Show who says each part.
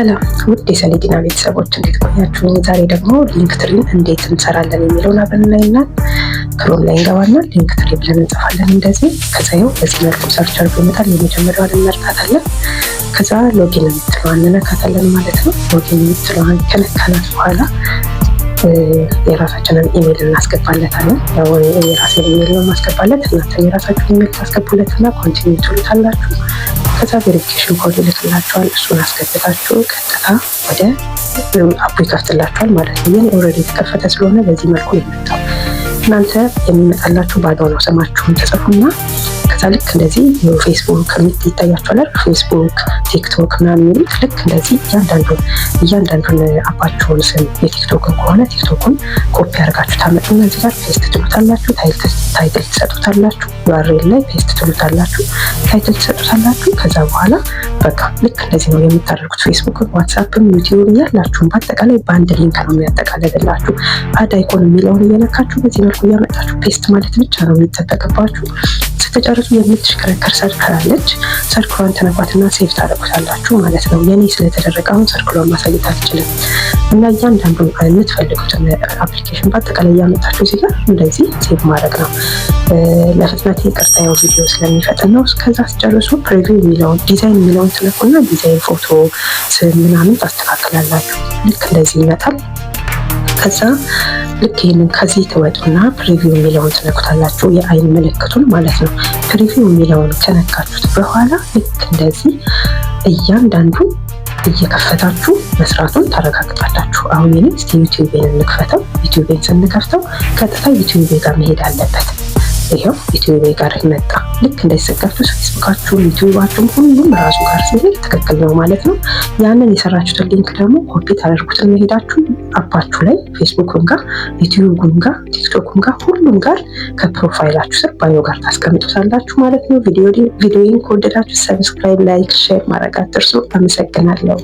Speaker 1: ሰላም ውድ የሰሌዲና ቤተሰቦች እንዴት ቆያችሁ? ዛሬ ደግሞ ሊንክትሪን እንዴት እንሰራለን የሚለውን አብረን እናያለን። ክሮም ላይ እንገባና ሊንክትሪ ብለን እንጽፋለን እንደዚህ። ከዛ ይኸው በዚህ መልኩ ሰርች አድርጎ ይመጣል። የመጀመሪያዋን እንመርጣታለን። ከዛ ሎጊን የምትለዋን እንነካታለን ማለት ነው። ሎጊን የምትለዋን ከነካናት በኋላ የራሳችንን ኢሜል እናስገባለታለን። ያው የራሴን ኢሜል ነው ማስገባለት። እናንተ የራሳችሁን ኢሜል ታስገቡለትና ኮንቲኒው ትሉታላችሁ። ከዛ ቬሪፊኬሽን ኮድ ይልክላችኋል። እሱን አስገብታችሁ ቀጥታ ወደ አፑ ይከፍትላችኋል ማለት ነው። ይህን ኦልሬዲ የተከፈተ ስለሆነ በዚህ መልኩ ይመጣል። እናንተ የሚመጣላችሁ ባዶ ነው። ስማችሁን ተጽፉና ከዛ ልክ እንደዚህ ፌስቡክ ይታያችኋል። ፌስቡክ፣ ቲክቶክ ምናምን የሚሉት ልክ እንደዚህ እያንዳንዱን አፓችሁን ስም የቲክቶክን ከሆነ ቲክቶኩን ኮፒ አድርጋችሁ ታመጡና እዚህ ጋር ፔስት ትሉታላችሁ። ታይትል ትሰጡታላችሁ። ዩአርኤል ላይ ፔስት ትሉታላችሁ። ታይትል ትሰጡታላችሁ። ከዛ በኋላ በቃ ልክ እንደዚህ ነው የምታደርጉት። ፌስቡክም፣ ዋትስአፕም፣ ዩቲዩብም ያላችሁን በአጠቃላይ በአንድ ሊንክ ነው የሚያጠቃልልላችሁ። አድ አይኮን የሚለውን እየነካችሁ በዚህ መልኩ እያመጣችሁ ፔስት ማለት ብቻ ነው የሚጠበቅባችሁ። ስትጨርሱ የምትሽከረከር ሰርክል አለች። ሰርክሏን ተነኳትና ሴቭ ታደርጉታላችሁ ማለት ነው። የኔ ስለተደረገ አሁን ሰርክሏን ማሳየት አልችልም እና እያንዳንዱን የምትፈልጉትን አፕሊኬሽን በአጠቃላይ እያመጣችሁ እዚህ ጋር እንደዚህ ሴቭ ማድረግ ነው። ለፍጥነት ይቅርታ፣ ያው ቪዲዮ ስለሚፈጥን ነው። እስከዛ ስጨርሱ ፕሪቪው የሚለውን ዲዛይን የሚለውን ትነኩና ዲዛይን ፎቶ ስም ምናምን ታስተካክላላችሁ። ልክ እንደዚህ ይመጣል። ከዛ ልክ ይህንን ከዚህ ትወጡና ፕሪቪው የሚለውን ትነኩታላችሁ። የአይን ምልክቱን ማለት ነው። ፕሪቪው የሚለውን ከነካችሁት በኋላ ልክ እንደዚህ እያንዳንዱ እየከፈታችሁ መስራቱን ታረጋግጣላችሁ። አሁን ይህን እስቲ ዩቲዩብን እንክፈተው። ዩቲዩብን ስንከፍተው ቀጥታ ዩቲዩብ ጋር መሄድ አለበት። ይሄው ዩቲዩብ ጋር ይመጣ። ልክ እንደተሰቀፉ ፌስቡካችሁ፣ ዩቲዩባችሁ ሁሉም ራሱ ጋር ሲሄድ ትክክል ነው ማለት ነው። ያንን የሰራችሁትን ሊንክ ደግሞ ኮፒ ታደርጉትን መሄዳችሁ አፓችሁ ላይ ፌስቡክም ጋር፣ ዩቲዩብም ጋር፣ ቲክቶክም ጋር ሁሉም ጋር ከፕሮፋይላችሁ ስር ባዮ ጋር ታስቀምጡታላችሁ ማለት ነው። ቪዲዮን ከወደዳችሁ ሰብስክራይብ፣ ላይክ፣ ሼር ማድረግ አትርሱ። አመሰግናለሁ።